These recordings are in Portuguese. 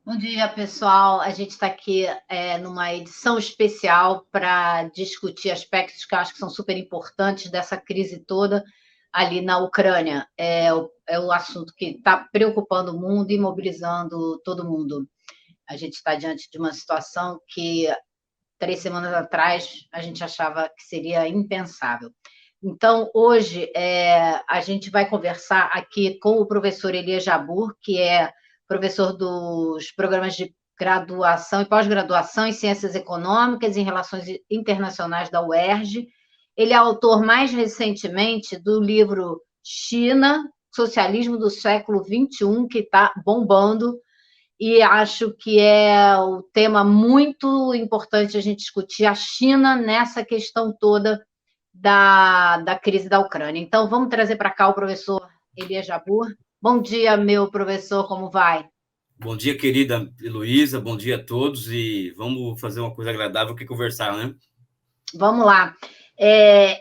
Bom dia, pessoal. A gente está aqui numa edição especial para discutir aspectos que eu acho que são super importantes dessa crise toda ali na Ucrânia. É o assunto que está preocupando o mundo e mobilizando todo mundo. A gente está diante de uma situação que 3 semanas atrás a gente achava que seria impensável. Então, hoje, a gente vai conversar aqui com o professor Elias Jabbour, que é professor dos programas de graduação e pós-graduação em Ciências Econômicas e em Relações Internacionais da UERJ. Ele é autor, mais recentemente, do livro China, Socialismo do Século XXI, que está bombando, e acho que é um tema muito importante a gente discutir a China nessa questão toda da crise da Ucrânia. Então, vamos trazer para cá o professor Elias Jabbour. Bom dia, meu professor, como vai? Bom dia, querida Heloísa, bom dia a todos e vamos fazer uma coisa agradável que conversar, né? Vamos lá.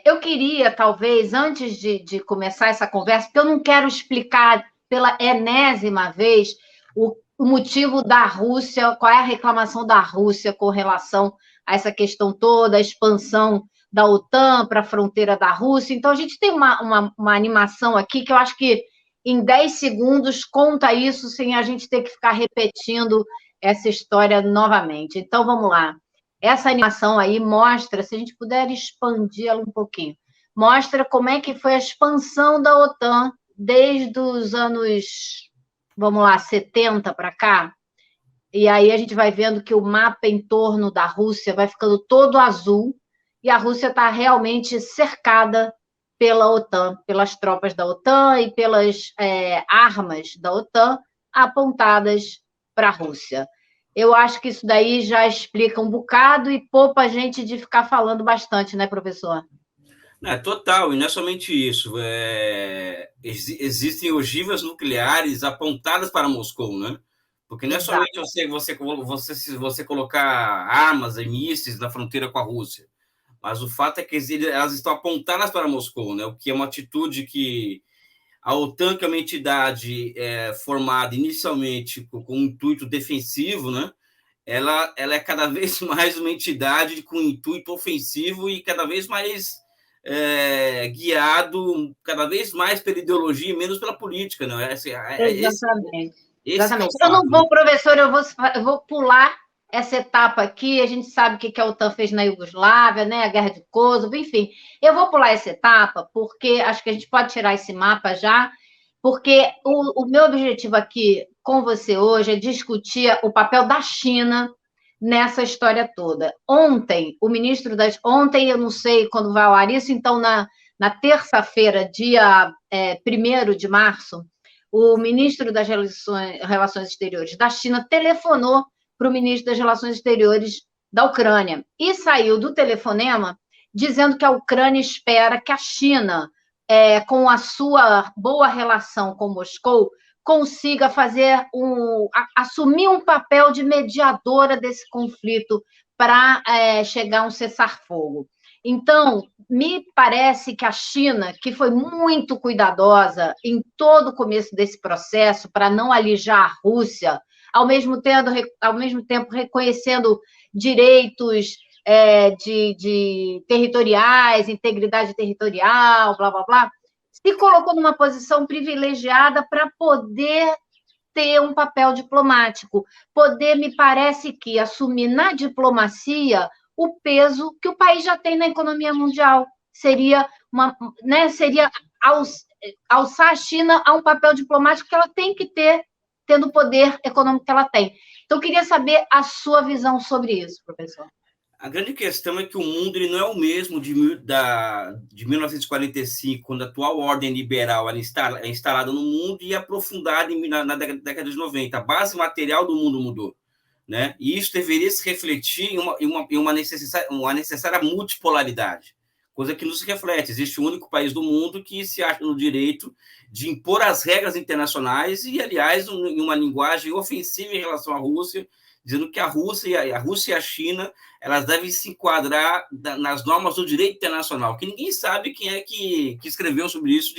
Eu queria, talvez, antes de começar essa conversa, porque eu não quero explicar pela enésima vez o motivo da Rússia, qual é a reclamação da Rússia com relação a essa questão toda, a expansão da OTAN para a fronteira da Rússia. Então, a gente tem uma animação aqui que eu acho que em 10 segundos conta isso sem a gente ter que ficar repetindo essa história novamente. Então, vamos lá. Essa animação aí mostra, se a gente puder expandir ela um pouquinho, mostra como é que foi a expansão da OTAN desde os anos, vamos lá, 70 para cá. E aí a gente vai vendo que o mapa em torno da Rússia vai ficando todo azul, e a Rússia está realmente cercada pela OTAN, pelas tropas da OTAN e pelas armas da OTAN apontadas para a Rússia. Eu acho que isso daí já explica um bocado e poupa a gente de ficar falando bastante, né, professor? Total, e não é somente isso. Existem ogivas nucleares apontadas para Moscou, né? Porque não é somente Exato. você colocar armas e mísseis na fronteira com a Rússia, mas o fato é que elas estão apontadas para Moscou, né? O que é uma atitude que a OTAN, que é uma entidade formada inicialmente com um intuito defensivo, né? Ela é cada vez mais uma entidade com intuito ofensivo e cada vez mais guiado cada vez mais pela ideologia e menos pela política, não é? Exatamente. Esse que é Exatamente. o Eu não fato, né? vou, professor, eu vou pular essa etapa aqui. A gente sabe o que a OTAN fez na Iugoslávia, né? A guerra de Kosovo, enfim. Eu vou pular essa etapa porque acho que a gente pode tirar esse mapa já, porque o meu objetivo aqui com você hoje é discutir o papel da China nessa história toda. Ontem, eu não sei quando vai ao ar isso, então na terça-feira, dia 1º de março, o ministro das Relações Exteriores da China telefonou para o ministro das Relações Exteriores da Ucrânia e saiu do telefonema dizendo que a Ucrânia espera que a China, com a sua boa relação com Moscou, consiga assumir um papel de mediadora desse conflito para chegar a um cessar-fogo. Então, me parece que a China, que foi muito cuidadosa em todo o começo desse processo para não alijar a Rússia, ao mesmo tempo reconhecendo direitos de territoriais, integridade territorial, blá, blá, blá, se colocou numa posição privilegiada para poder ter um papel diplomático, poder, me parece que, assumir na diplomacia o peso que o país já tem na economia mundial. Seria alçar a China a um papel diplomático que ela tem que ter, tendo o poder econômico que ela tem. Então, eu queria saber a sua visão sobre isso, professor. A grande questão é que o mundo ele não é o mesmo de 1945, quando a atual ordem liberal é instalada no mundo e aprofundada na década de 90. A base material do mundo mudou, né? E isso deveria se refletir uma necessária multipolaridade, coisa que não se reflete. Existe um único país do mundo que se acha no direito de impor as regras internacionais e, aliás, em uma linguagem ofensiva em relação à Rússia, dizendo que a Rússia e a China elas devem se enquadrar nas normas do direito internacional, que ninguém sabe quem é que escreveu sobre isso,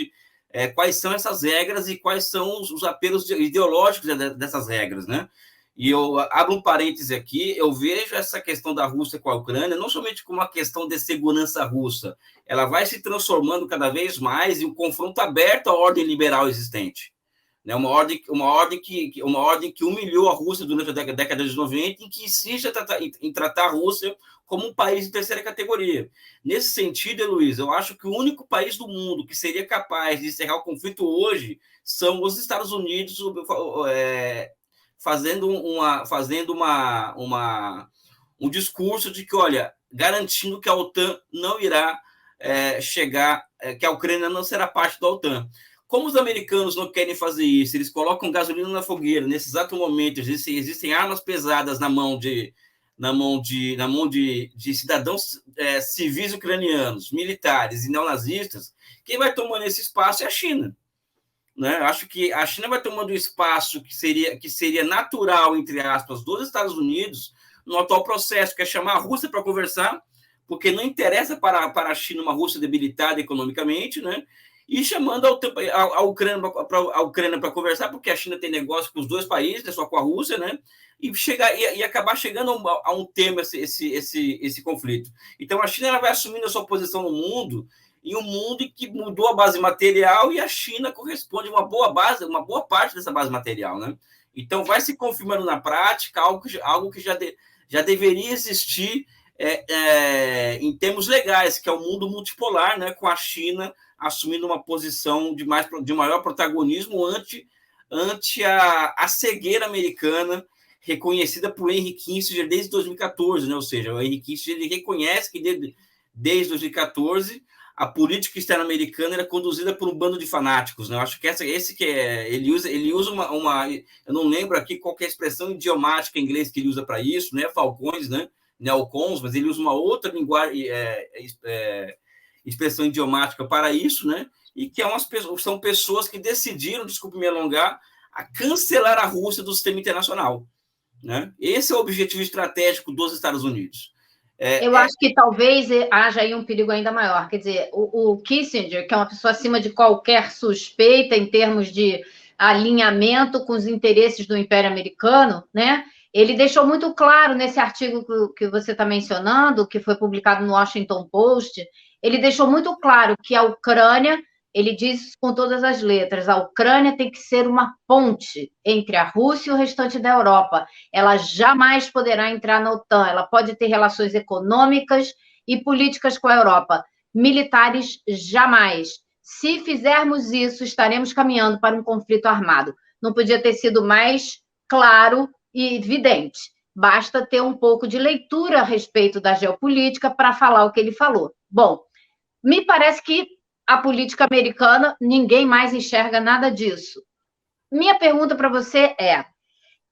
quais são essas regras e quais são os apelos ideológicos dessas regras, né? E eu abro um parêntese aqui, eu vejo essa questão da Rússia com a Ucrânia não somente como uma questão de segurança russa, ela vai se transformando cada vez mais em um confronto aberto à ordem liberal existente. Né? Uma ordem que humilhou a Rússia durante a década de 90 e que insiste em tratar a Rússia como um país de terceira categoria. Nesse sentido, Heloísa, eu acho que o único país do mundo que seria capaz de encerrar o conflito hoje são os Estados Unidos, fazendo um discurso de que, olha, garantindo que a OTAN não irá chegar, que a Ucrânia não será parte da OTAN. Como os americanos não querem fazer isso, eles colocam gasolina na fogueira. Nesse exato momento, existem armas pesadas na mão de cidadãos civis ucranianos, militares e neonazistas. Quem vai tomando esse espaço é a China. Né? Acho que a China vai tomando um espaço que seria natural, entre aspas, dos Estados Unidos no atual processo, que é chamar a Rússia para conversar, porque não interessa para a China uma Rússia debilitada economicamente, né? E chamando a Ucrânia para conversar, porque a China tem negócio com os dois países, não só com a Rússia, né? E acabar chegando a um termo esse conflito. Então, a China ela vai assumindo a sua posição no mundo, em um mundo que mudou a base material, e a China corresponde a uma boa parte dessa base material, né? Então, vai se confirmando na prática algo que já deveria existir em termos legais, que é o mundo multipolar, né? Com a China assumindo uma posição de maior protagonismo ante a cegueira americana reconhecida por Henry Kissinger desde 2014, né? Ou seja, o Henry Kissinger ele reconhece que desde 2014 a política externa americana era conduzida por um bando de fanáticos, né? Eu acho que ele usa uma eu não lembro aqui qual é a expressão idiomática em inglês que ele usa para isso, né? Falcões, né? Neocons, mas ele usa uma outra linguagem, expressão idiomática para isso, né? E que são pessoas que decidiram, desculpe me alongar, a cancelar a Rússia do sistema internacional, né? Esse é o objetivo estratégico dos Estados Unidos. Eu acho que talvez haja aí um perigo ainda maior. Quer dizer, o Kissinger, que é uma pessoa acima de qualquer suspeita em termos de alinhamento com os interesses do Império Americano, né? Ele deixou muito claro nesse artigo que você está mencionando, que foi publicado no Washington Post, ele deixou muito claro que a Ucrânia, ele diz com todas as letras, a Ucrânia tem que ser uma ponte entre a Rússia e o restante da Europa. Ela jamais poderá entrar na OTAN, ela pode ter relações econômicas e políticas com a Europa. Militares, jamais. Se fizermos isso, estaremos caminhando para um conflito armado. Não podia ter sido mais claro e evidente. Basta ter um pouco de leitura a respeito da geopolítica para falar o que ele falou. Bom, me parece que a política americana, ninguém mais enxerga nada disso. Minha pergunta para você é: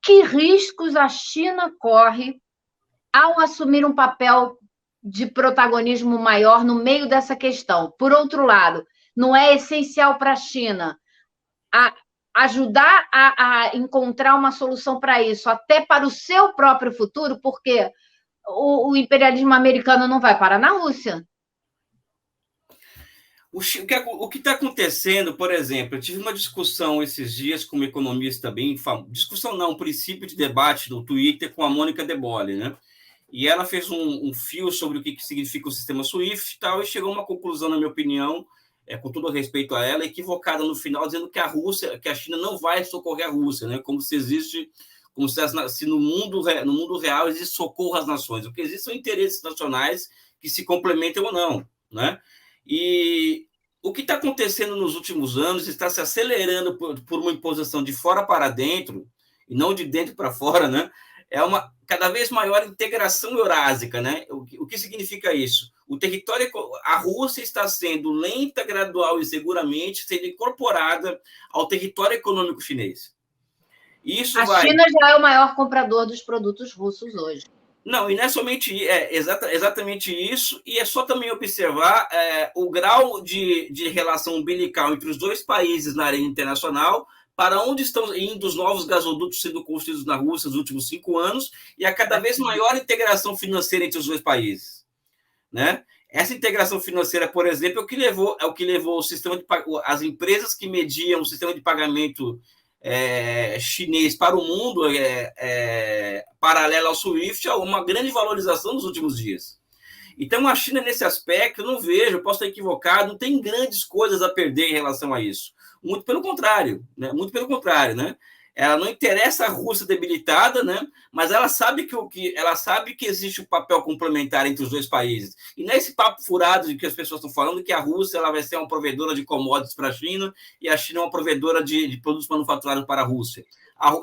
que riscos a China corre ao assumir um papel de protagonismo maior no meio dessa questão? Por outro lado, não é essencial para a China ajudar a encontrar uma solução para isso, até para o seu próprio futuro, porque o imperialismo americano não vai parar na Rússia. O que está acontecendo, por exemplo, eu tive uma discussão esses dias com uma economista bem famosa, discussão não, um princípio de debate no Twitter com a Mônica De Bolle, né? E ela fez um fio sobre o que significa o sistema SWIFT e tal, e chegou a uma conclusão, na minha opinião, com todo respeito a ela, equivocada no final, dizendo que a China não vai socorrer a Rússia, né? Como se no mundo real existe socorro às nações. O que existe são interesses nacionais que se complementam ou não, né? E o que está acontecendo nos últimos anos está se acelerando por uma imposição de fora para dentro, e não de dentro para fora, né? É uma cada vez maior integração eurásica, né? O que significa isso? A Rússia está sendo lenta, gradual e seguramente sendo incorporada ao território econômico chinês. China já é o maior comprador dos produtos russos hoje. Não, e não é somente exatamente isso, e é só também observar o grau de relação umbilical entre os dois países na arena internacional, para onde estão indo os novos gasodutos sendo construídos na Rússia nos últimos 5 anos, e a cada vez maior integração financeira entre os dois países, né? Essa integração financeira, por exemplo, é o que levou o sistema as empresas que mediam o sistema de pagamento chinês para o mundo, paralela ao SWIFT, há uma grande valorização nos últimos dias. Então, a China, nesse aspecto, eu não vejo, eu posso estar equivocado, não tem grandes coisas a perder em relação a isso. Muito pelo contrário, né? Muito pelo contrário, né? Ela não interessa a Rússia debilitada, né? Mas ela sabe ela sabe que existe um papel complementar entre os dois países. E não é esse papo furado de que as pessoas estão falando que a Rússia ela vai ser uma provedora de commodities para a China e a China é uma provedora de produtos manufaturados para a Rússia.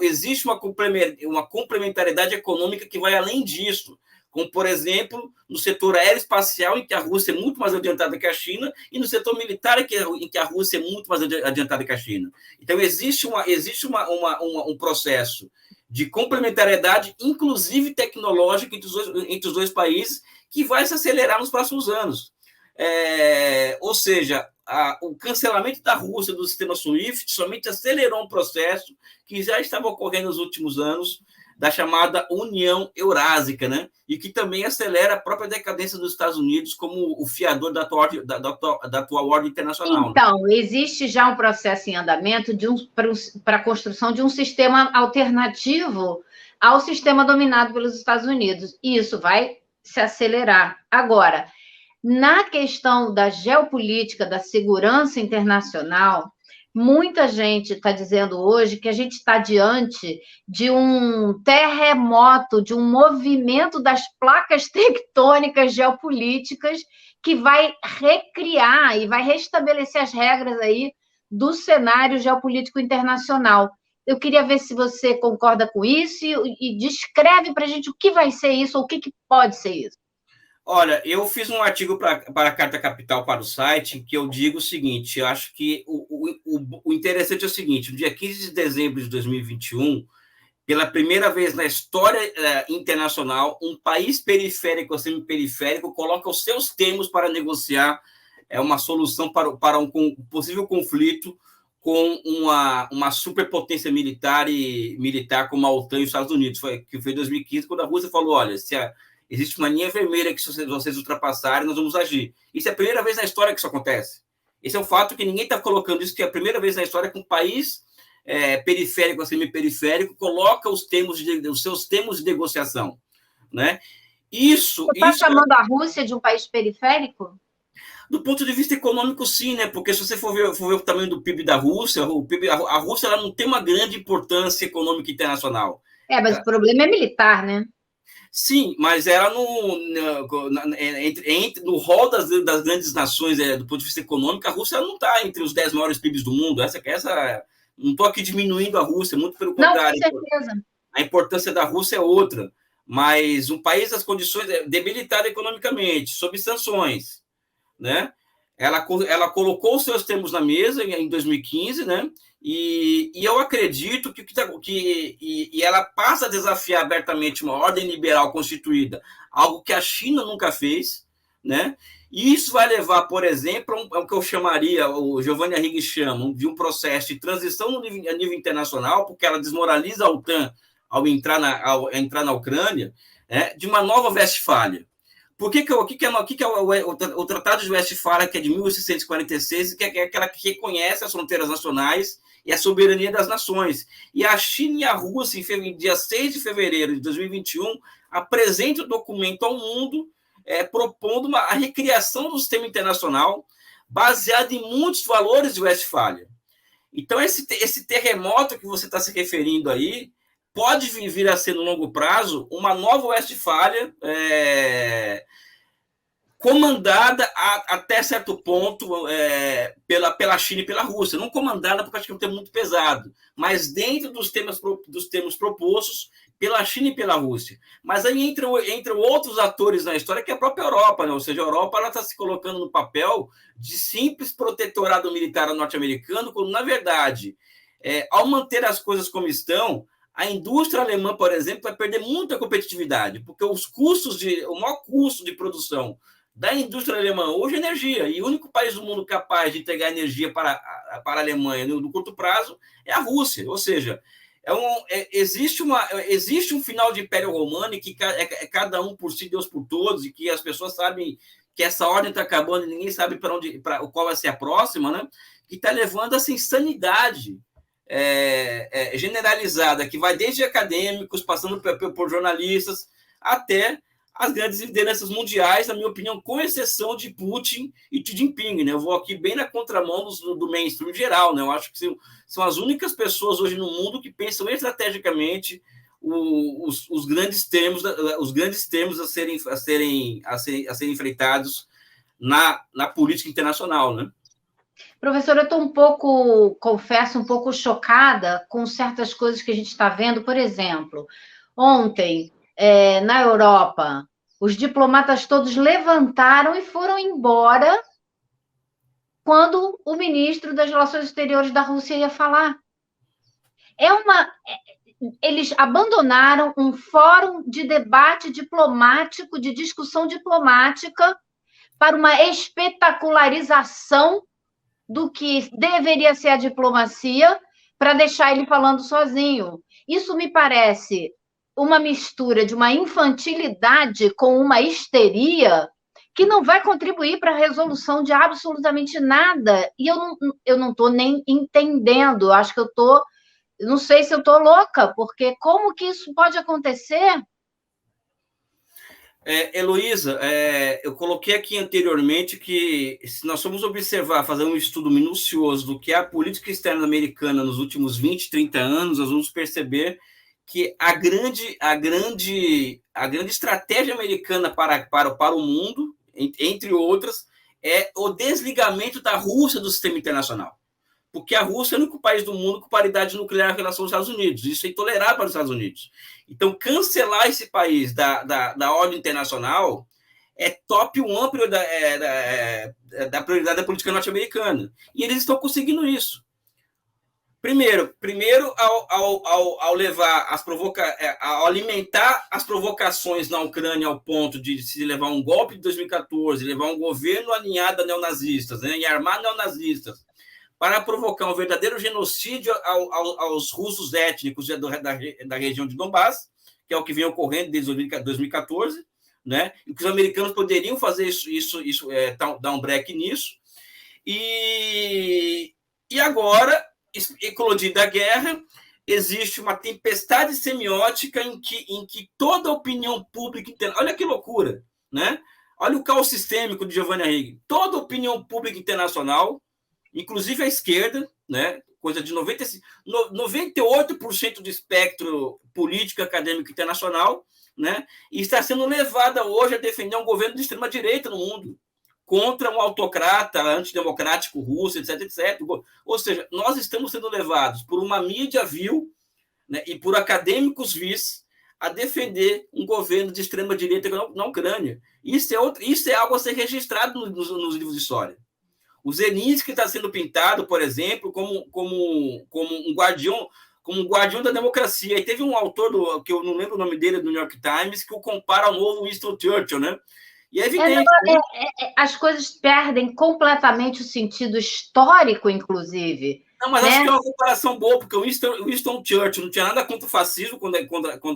Existe uma complementariedade econômica que vai além disso, como, por exemplo, no setor aeroespacial, em que a Rússia é muito mais adiantada que a China, e no setor militar, em que a Rússia é muito mais adiantada que a China. Então, existe um processo de complementariedade, inclusive tecnológica, entre os dois países, que vai se acelerar nos próximos anos. Ou seja, o cancelamento da Rússia do sistema SWIFT somente acelerou um processo que já estava ocorrendo nos últimos anos, da chamada União Eurásica, né? E que também acelera a própria decadência dos Estados Unidos como o fiador da atual ordem internacional. Então, né? Existe já um processo em andamento para a construção de um sistema alternativo ao sistema dominado pelos Estados Unidos. E isso vai se acelerar. Agora, na questão da geopolítica, da segurança internacional, muita gente está dizendo hoje que a gente está diante de um terremoto, de um movimento das placas tectônicas geopolíticas que vai recriar e vai restabelecer as regras aí do cenário geopolítico internacional. Eu queria ver se você concorda com isso e descreve para a gente o que vai ser isso, ou o que pode ser isso. Olha, eu fiz um artigo para a Carta Capital, para o site, que eu digo o seguinte, eu acho que o interessante é o seguinte, no dia 15 de dezembro de 2021, pela primeira vez na história internacional, um país periférico ou semi-periférico coloca os seus termos para negociar uma solução para um possível conflito com uma superpotência militar como a OTAN e os Estados Unidos, que foi em 2015, quando a Rússia falou, olha, existe uma linha vermelha que, se vocês ultrapassarem, nós vamos agir. Isso é a primeira vez na história que isso acontece. Esse é um fato que ninguém está colocando isso, que é a primeira vez na história que um país periférico, semi-periférico, coloca os seus termos de negociação. Né? Você está chamando a Rússia de um país periférico? Do ponto de vista econômico, sim, né? Porque se você for ver o tamanho do PIB da Rússia, a Rússia ela não tem uma grande importância econômica internacional. Mas o problema é militar, né? Sim, mas ela no rol das grandes nações, do ponto de vista econômico, a Rússia não está entre os 10 maiores PIBs do mundo. Não estou aqui diminuindo a Rússia, muito pelo contrário. Não, com certeza. A importância da Rússia é outra. Mas um país das condições debilitado economicamente, sob sanções, né? Ela colocou os seus termos na mesa em 2015, né? E eu acredito que ela passa a desafiar abertamente uma ordem liberal constituída, algo que a China nunca fez, né? E isso vai levar, por exemplo, a que eu chamaria, o Giovanni Arrighi chama, de um processo de transição a nível internacional, porque ela desmoraliza a OTAN ao entrar na Ucrânia, de uma nova Westfália. O que é o Tratado de Westfália, que é de 1846, que é aquela que reconhece as fronteiras nacionais e a soberania das nações. E a China e a Rússia, em dia 6 de fevereiro de 2021, apresentam o documento ao mundo, propondo a recriação do sistema internacional baseado em muitos valores de Westfália. Então, esse terremoto que você está se referindo aí pode vir a ser, no longo prazo, uma nova Westfália comandada até certo ponto pela China e pela Rússia. Não comandada, porque acho que é um termo muito pesado, mas dentro dos termos propostos pela China e pela Rússia. Mas aí entram outros atores na história, que é a própria Europa, né? Ou seja, a Europa está se colocando no papel de simples protetorado militar norte-americano, quando, na verdade, ao manter as coisas como estão, a indústria alemã, por exemplo, vai perder muita competitividade, porque o maior custo de produção da indústria alemã hoje é energia, e o único país do mundo capaz de entregar energia para a Alemanha no curto prazo é a Rússia. Ou seja, existe um final de Império Romano e que cada um por si, Deus por todos, e que as pessoas sabem que essa ordem está acabando e ninguém sabe qual vai ser a próxima, né? Que está levando a essa insanidade generalizada, que vai desde acadêmicos, passando por jornalistas, até as grandes lideranças mundiais, na minha opinião, com exceção de Putin e Xi Jinping. Né? Eu vou aqui bem na contramão do mainstream geral. Né? Eu acho que são as únicas pessoas hoje no mundo que pensam estrategicamente os grandes termos a serem enfrentados na política internacional. Né? Professora, eu estou um pouco, confesso, um pouco chocada com certas coisas que a gente está vendo. Por exemplo, ontem, na Europa, os diplomatas todos levantaram e foram embora quando o ministro das Relações Exteriores da Rússia ia falar. Eles abandonaram um fórum de debate diplomático, de discussão diplomática, para uma espetacularização do que deveria ser a diplomacia, para deixar ele falando sozinho. Isso me parece uma mistura de uma infantilidade com uma histeria que não vai contribuir para a resolução de absolutamente nada. E eu não estou nem entendendo. Acho que não sei se eu estou louca, porque como que isso pode acontecer? Heloísa, eu coloquei aqui anteriormente que, se nós formos observar, fazer um estudo minucioso do que é a política externa americana nos últimos 20, 30 anos, nós vamos perceber que a grande estratégia americana para o mundo, entre outras, é o desligamento da Rússia do sistema internacional. Porque a Rússia é o único país do mundo com paridade nuclear em relação aos Estados Unidos. Isso é intolerável para os Estados Unidos. Então, cancelar esse país da ordem internacional é top 1 da prioridade da política norte-americana. E eles estão conseguindo isso. Primeiro ao levar ao alimentar as provocações na Ucrânia ao ponto de se levar um golpe de 2014, levar um governo alinhado a neonazistas, né, e armar neonazistas, para provocar um verdadeiro genocídio aos russos étnicos da região de Donbass, que é o que vem ocorrendo desde 2014, né? E que os americanos poderiam fazer dar um break nisso. E agora, eclodida a guerra, existe uma tempestade semiótica em que toda a opinião pública internacional... Olha que loucura, né? Olha o caos sistêmico de Giovanni Arrighi. Toda a opinião pública internacional, inclusive a esquerda, né, coisa de 98% do espectro político acadêmico internacional, né, e está sendo levada hoje a defender um governo de extrema-direita no mundo, contra um autocrata antidemocrático russo, etc, etc. Ou seja, nós estamos sendo levados por uma mídia vil, né, e por acadêmicos vis a defender um governo de extrema-direita na Ucrânia. Isso é algo a ser registrado nos livros de história. O Zelensky está sendo pintado, por exemplo, como um guardião da democracia. E teve um autor, que eu não lembro o nome dele, do New York Times, que o compara ao novo Winston Churchill, né? E é evidente. As coisas perdem completamente o sentido histórico, inclusive. Não, mas acho que é uma comparação boa, porque o Winston Churchill não tinha nada contra o fascismo quando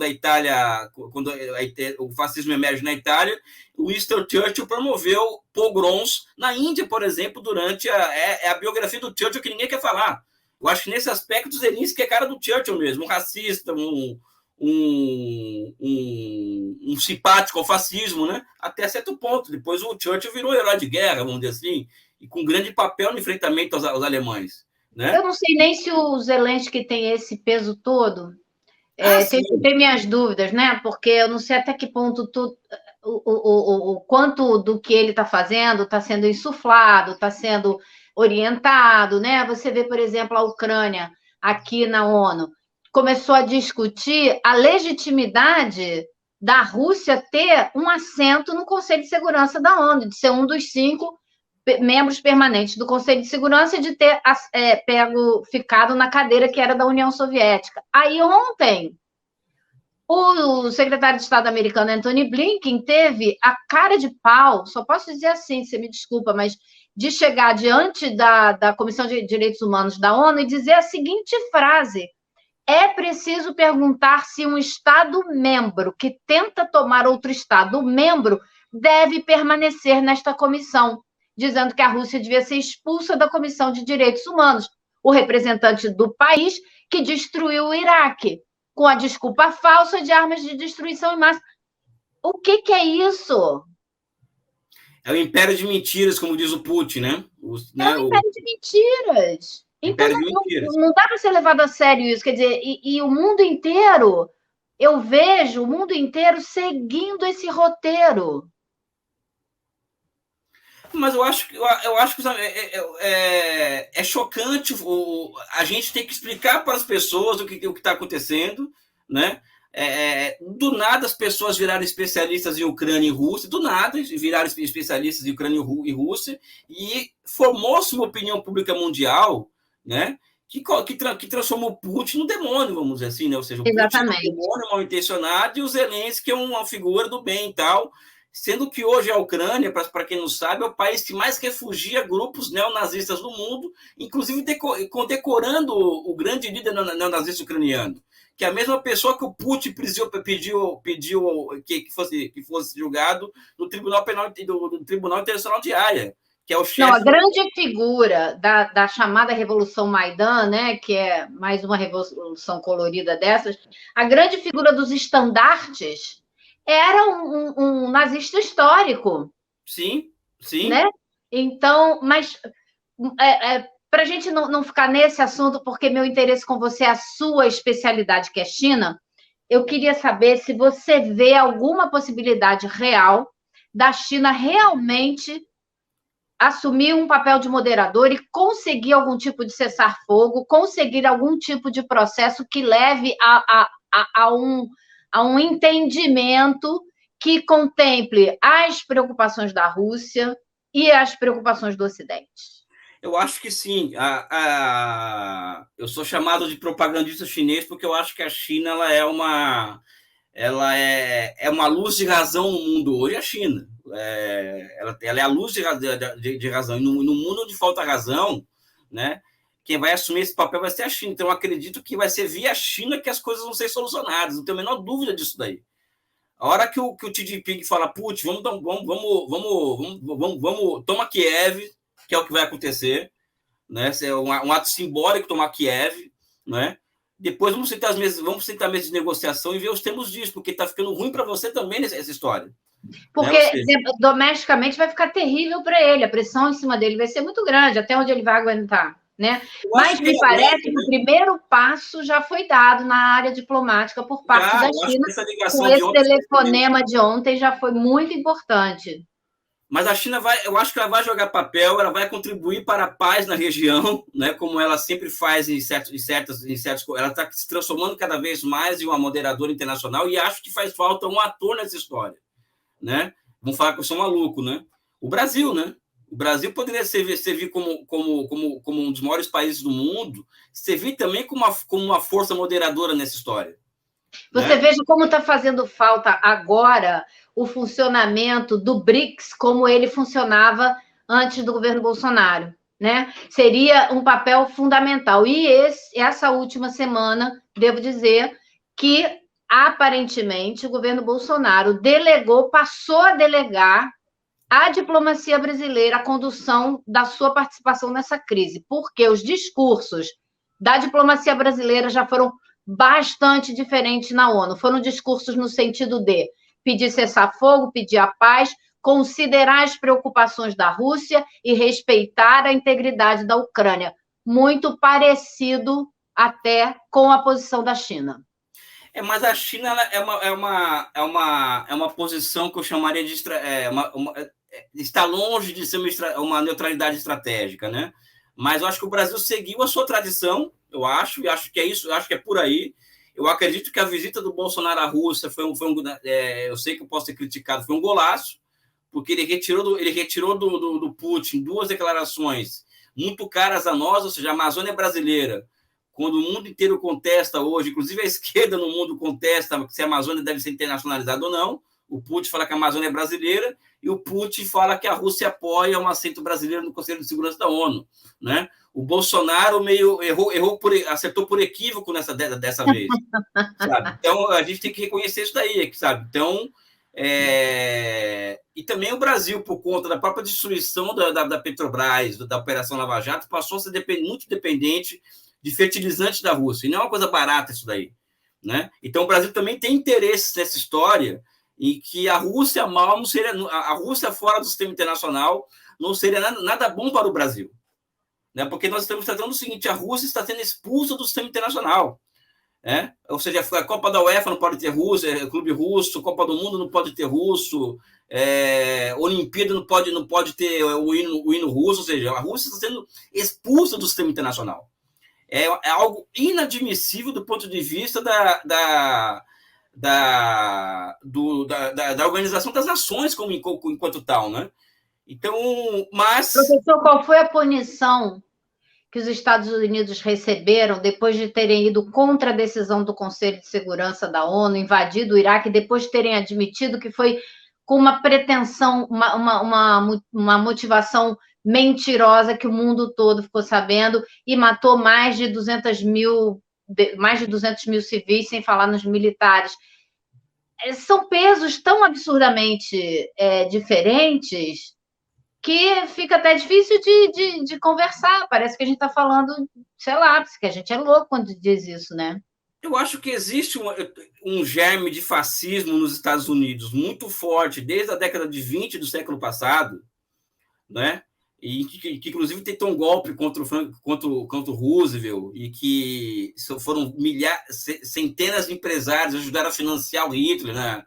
a Itália, o fascismo emerge na Itália. O Winston Churchill promoveu pogroms na Índia, por exemplo, durante a biografia do Churchill que ninguém quer falar. Eu acho que nesse aspecto o Zelensky é cara do Churchill mesmo, um racista, um simpático ao fascismo, né? Até certo ponto. Depois o Churchill virou herói de guerra, vamos dizer assim, e com grande papel no enfrentamento aos alemães. Né? Eu não sei nem se o Zelensky tem esse peso todo. Tem minhas dúvidas, né? Porque eu não sei até que ponto o quanto do que ele está fazendo está sendo insuflado, está sendo orientado, né? Você vê, por exemplo, a Ucrânia aqui na ONU começou a discutir a legitimidade da Rússia ter um assento no Conselho de Segurança da ONU, de ser um dos 5 membros permanentes do Conselho de Segurança e de ter ficado na cadeira que era da União Soviética. Aí ontem, o secretário de Estado americano, Antony Blinken, teve a cara de pau, só posso dizer assim, você me desculpa, mas de chegar diante da Comissão de Direitos Humanos da ONU e dizer a seguinte frase: é preciso perguntar se um Estado-membro que tenta tomar outro Estado-membro deve permanecer nesta comissão, dizendo que a Rússia devia ser expulsa da Comissão de Direitos Humanos. o representante do país que destruiu o Iraque, com a desculpa falsa de armas de destruição em massa. O que é isso? É o império de mentiras, como diz o Putin, né? É um império de mentiras. Então, não dá para ser levado a sério isso. Quer dizer, e o mundo inteiro, eu vejo o mundo inteiro seguindo esse roteiro. Mas eu acho que é chocante a gente ter que explicar para as pessoas o que está acontecendo, né? Do nada as pessoas viraram especialistas em Ucrânia e Rússia, do nada viraram especialistas em Ucrânia e Rússia, e formou-se uma opinião pública mundial, né? Que transformou o Putin no demônio, vamos dizer assim, né? Ou seja, o Exatamente. Putin é um demônio mal intencionado e o Zelensky é uma figura do bem e tal. Sendo que hoje a Ucrânia, para quem não sabe, é o país que mais refugia grupos neonazistas no mundo, inclusive condecorando o grande líder neonazista ucraniano, que é a mesma pessoa que o Putin pediu que fosse julgado no Tribunal Penal do Tribunal Internacional de Haia, que é o chefe. Não, a grande figura da chamada Revolução Maidan, né, que é mais uma revolução colorida dessas, a grande figura dos estandartes era um nazista histórico. Sim, sim. Né? Então, mas para a gente não ficar nesse assunto, porque meu interesse com você é a sua especialidade, que é China, eu queria saber se você vê alguma possibilidade real da China realmente assumir um papel de moderador e conseguir algum tipo de cessar-fogo, conseguir algum tipo de processo que leve a um entendimento que contemple as preocupações da Rússia e as preocupações do Ocidente. Eu acho que sim. Eu sou chamado de propagandista chinês porque eu acho que a China ela é uma luz de razão no mundo hoje, a China. Ela é a luz de razão. E no mundo onde falta razão, né, quem vai assumir esse papel vai ser a China. Então, eu acredito que vai ser via China que as coisas vão ser solucionadas. Não tenho a menor dúvida disso daí. A hora que o Xi Jinping fala, putz, vamos, toma Kiev, que é o que vai acontecer, né? É um ato simbólico tomar Kiev, né? Depois vamos sentar à mesa de negociação e ver os termos disso, porque está ficando ruim para você também essa história. Porque domesticamente vai ficar terrível para ele, a pressão em cima dele vai ser muito grande, até onde ele vai aguentar. Né? Mas me parece que o primeiro passo já foi dado na área diplomática por parte da China, com esse telefonema de ontem já foi muito importante. Mas a China eu acho que ela vai jogar papel, ela vai contribuir para a paz na região, né? Como ela sempre faz em certos, ela está se transformando cada vez mais em uma moderadora internacional e acho que faz falta um ator nessa história, né? Vamos falar que eu sou maluco, né? O Brasil, né? O Brasil poderia servir como um dos maiores países do mundo, servir também como uma força moderadora nessa história. Você veja como está fazendo falta agora o funcionamento do BRICS, como ele funcionava antes do governo Bolsonaro. Né? Seria um papel fundamental. E essa última semana, devo dizer que, aparentemente, o governo Bolsonaro passou a delegar à diplomacia brasileira a condução da sua participação nessa crise, porque os discursos da diplomacia brasileira já foram bastante diferentes na ONU. Foram discursos no sentido de pedir cessar-fogo, pedir a paz, considerar as preocupações da Rússia e respeitar a integridade da Ucrânia. Muito parecido até com a posição da China. Mas a China é uma posição que eu chamaria de está longe de ser uma neutralidade estratégica, né? Mas eu acho que o Brasil seguiu a sua tradição, eu acho que é isso, eu acho que é por aí. Eu acredito que a visita do Bolsonaro à Rússia eu sei que eu posso ser criticado, foi um golaço, porque ele retirou do Putin duas declarações muito caras a nós, ou seja, a Amazônia brasileira. Quando o mundo inteiro contesta hoje, inclusive a esquerda no mundo contesta se a Amazônia deve ser internacionalizada ou não, o Putin fala que a Amazônia é brasileira e o Putin fala que a Rússia apoia um assento brasileiro no Conselho de Segurança da ONU. Né? O Bolsonaro acertou por equívoco dessa vez. Sabe? Então, a gente tem que reconhecer isso daí. Sabe? Então, E também o Brasil, por conta da própria destruição da Petrobras, da Operação Lava Jato, passou a ser muito dependente de fertilizantes da Rússia. E não é uma coisa barata isso daí. Né? Então, o Brasil também tem interesse nessa história em que a Rússia mal não seria, a Rússia fora do sistema internacional não seria nada bom para o Brasil. Né? Porque nós estamos tratando o seguinte, a Rússia está sendo expulsa do sistema internacional. Né? Ou seja, a Copa da UEFA não pode ter russo, Clube Russo, Copa do Mundo não pode ter russo, Olimpíada não pode ter o hino russo, ou seja, a Rússia está sendo expulsa do sistema internacional. É algo inadmissível do ponto de vista da Organização das Nações enquanto tal, né? Então, mas... Professor, qual foi a punição que os Estados Unidos receberam depois de terem ido contra a decisão do Conselho de Segurança da ONU, invadido o Iraque, depois de terem admitido que foi com uma pretensão, uma motivação mentirosa que o mundo todo ficou sabendo e matou mais de 200 mil civis, sem falar nos militares. São pesos tão absurdamente diferentes que fica até difícil de conversar. Parece que a gente está falando, sei lá, que a gente é louco quando diz isso, né? Eu acho que existe um germe de fascismo nos Estados Unidos muito forte desde a década de 20 do século passado, né? E que inclusive tentou um golpe contra o Roosevelt e que foram centenas de empresários ajudaram a financiar o Hitler, né?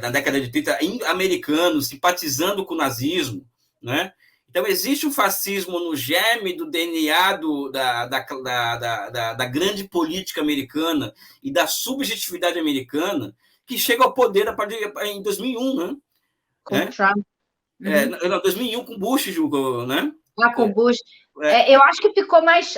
Na década de 30, americanos simpatizando com o nazismo, né? Então, existe um fascismo no germe do DNA da grande política americana e da subjetividade americana que chega ao poder em 2001, né? Com Trump. Não, 2001 com Bush, né? Com Bush. Eu acho que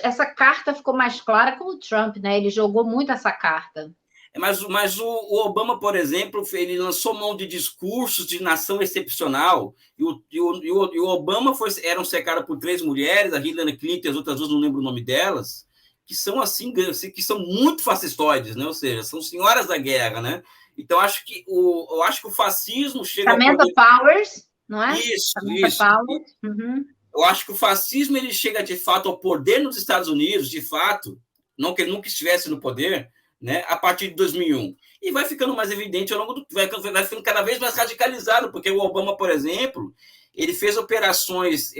essa carta ficou mais clara com o Trump, né? Ele jogou muito essa carta. Mas o Obama, por exemplo, ele lançou mão de discursos de nação excepcional, e o Obama era cercado por 3 mulheres, a Hillary Clinton e as outras 2, não lembro o nome delas, que são assim, que são muito fascistoides, né? Ou seja, são senhoras da guerra, né? Então, eu acho que o fascismo chega Samantha Powers, não é? Isso. Powers. Uhum. Eu acho que o fascismo ele chega, de fato, ao poder nos Estados Unidos, de fato, não que ele nunca estivesse no poder, né, a partir de 2001. E vai ficando mais evidente ao longo do... Vai ficando cada vez mais radicalizado, porque o Obama, por exemplo, ele fez operações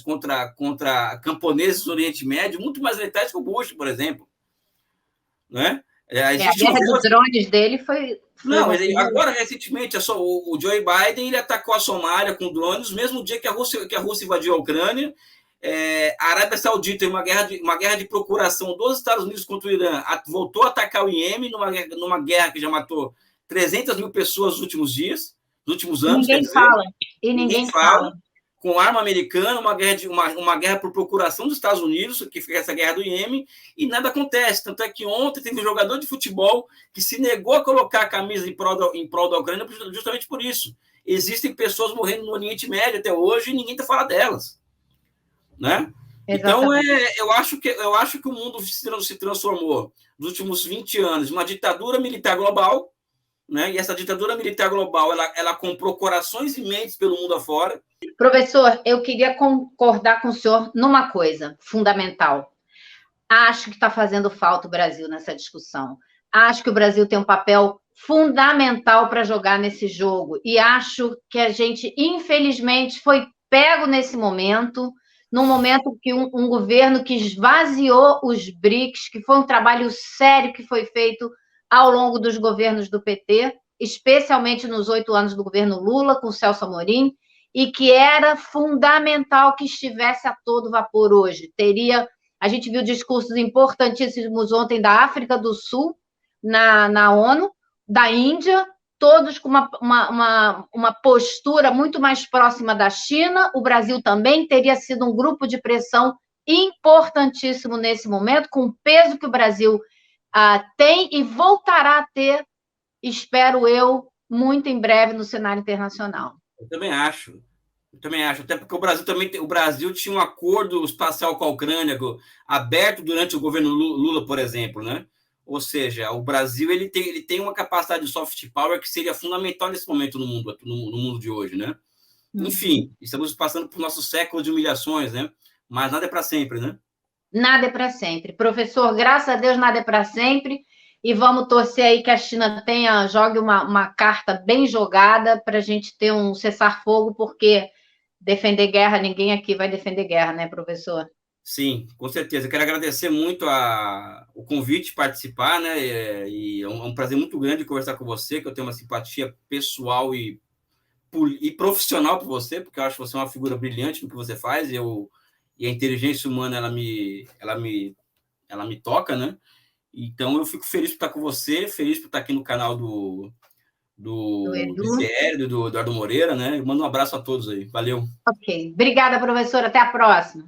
contra camponeses do Oriente Médio muito mais letais que o Bush, por exemplo. Né? A guerra dos drones dele foi... Não, agora, recentemente, o Joe Biden ele atacou a Somália com drones, no mesmo dia que a Rússia invadiu a Ucrânia. A Arábia Saudita, em uma guerra de procuração dos Estados Unidos contra o Irã, voltou a atacar o Iêmen numa guerra que já matou 300 mil pessoas nos últimos dias, nos últimos anos. Ninguém fala. Com arma americana, uma guerra por procuração dos Estados Unidos, que foi essa guerra do Iêmen, e nada acontece. Tanto é que ontem teve um jogador de futebol que se negou a colocar a camisa em prol da Ucrânia justamente por isso. Existem pessoas morrendo no Oriente Médio até hoje e ninguém está falando delas. Né? Então, eu acho que o mundo se transformou nos últimos 20 anos em uma ditadura militar global, né? E essa ditadura militar global ela comprou corações e mentes pelo mundo afora. Professor, eu queria concordar com o senhor numa coisa fundamental. Acho que está fazendo falta o Brasil nessa discussão. Acho que o Brasil tem um papel fundamental para jogar nesse jogo. E acho que a gente, infelizmente, foi pego nesse momento, num momento que um governo que esvaziou os BRICS, que foi um trabalho sério que foi feito ao longo dos governos do PT, especialmente nos 8 anos do governo Lula, com o Celso Amorim, e que era fundamental que estivesse a todo vapor hoje. A gente viu discursos importantíssimos ontem da África do Sul, na ONU, da Índia, todos com uma postura muito mais próxima da China. O Brasil também teria sido um grupo de pressão importantíssimo nesse momento, com o peso que o Brasil tem e voltará a ter, espero eu, muito em breve no cenário internacional. Eu também acho, até porque o Brasil tinha um acordo espacial com a Ucrânia aberto durante o governo Lula, por exemplo, né? Ou seja, o Brasil ele tem uma capacidade de soft power que seria fundamental nesse momento no mundo de hoje, né? Enfim, estamos passando por nosso século de humilhações, né? Mas nada é para sempre, né? Nada é para sempre. Professor, graças a Deus, nada é para sempre. E vamos torcer aí que a China jogue uma carta bem jogada para a gente ter um cessar-fogo, porque defender guerra, ninguém aqui vai defender guerra, né, professor? Sim, com certeza. Eu quero agradecer muito o convite de participar, né? E é um prazer muito grande conversar com você, que eu tenho uma simpatia pessoal e profissional por você, porque eu acho você uma figura brilhante no que você faz. E a inteligência humana ela me toca, né? Então eu fico feliz por estar com você, feliz por estar aqui no canal Do do Edu. DCL, do Eduardo Moreira, né? Eu mando um abraço a todos aí. Valeu. Ok. Obrigada, professor. Até a próxima.